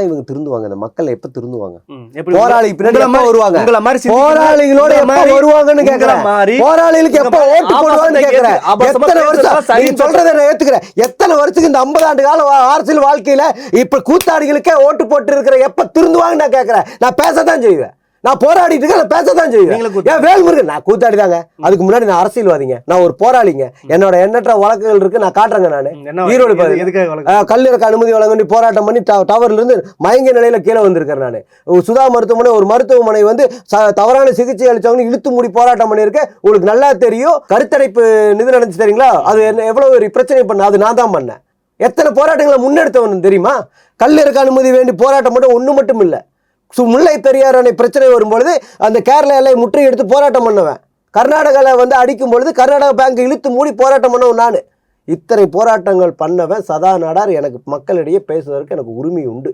இவங்க திருந்துவாங்க, இந்த மக்கள் எப்ப திருந்துவாங்க? போராளி பின்னாடி எப்ப வருவாங்க? போராளிகளோட எப்ப வருவாங்கன்னு கேக்குறேன். போராளிகளுக்கு எப்ப ஓட்டு போடுவாங்கன்னு கேக்குறேன். எத்தனை வருஷம் நீ சொல்றதை நான் ஏத்துக்கிறேன். எத்தனை வருஷத்துக்கு இந்த 50 ஆண்டு கால அரசியல் வாழ்க்கையில இப்ப கூத்தாடிகளுக்கே ஓட்டு போட்டு இருக்கிற எப்ப திருந்துவாங்கன்னு நான் கேக்குறேன். நான் பேசத்தான் செய்வேன். நான் போராடிட்டு இருக்கேன், நான் பேசத்தான் செய்வேன். ஏன் வேல்முருகன் நான் கூத்தாடி தாங்க. அதுக்கு முன்னாடி நான் அரசியல்வாதிங்க, நான் ஒரு போராளிங்க. என்னோட எண்ணற்ற வழக்குகள் இருக்கு, நான் காட்டுறேங்க. நானு ஈரோடு கல்லிறக்க அனுமதி வழங்க வேண்டி போராட்டம் பண்ணி டவர்ல இருந்து மயங்கிய நிலையில கீழே வந்திருக்கேன். நானு சுதா மருத்துவமனை, ஒரு மருத்துவமனை வந்து தவறான சிகிச்சை அளிச்சவங்க இழுத்து மூடி போராட்டம் பண்ணியிருக்கேன். உங்களுக்கு நல்லா தெரியும். கருத்தடைப்பு நிதி நடந்துச்சு தெரியுங்களா? அது எவ்வளவு ஒரு பிரச்சனை பண்ண, அது நான் தான் பண்ணேன். எத்தனை போராட்டங்களை முன்னெடுத்தவன் தெரியுமா? கல்லிறக்க அனுமதி வேண்டி போராட்டம் மட்டும் ஒண்ணு மட்டும் இல்லை. முல்லை பெரியார் அணை பிரச்சனை வரும்பொழுது அந்த கேரள எல்லை முற்றி எடுத்து போராட்டம் பண்ணுவேன். கர்நாடகாவில் வந்து அடிக்கும் பொழுது கர்நாடகா பேங்க் இழுத்து மூடி போராட்டம் பண்ணவன் நான். இத்தனை போராட்டங்கள் பண்ணவன் சதா நாடார். எனக்கு மக்களிடையே பேசுவதற்கு எனக்கு உரிமை உண்டு.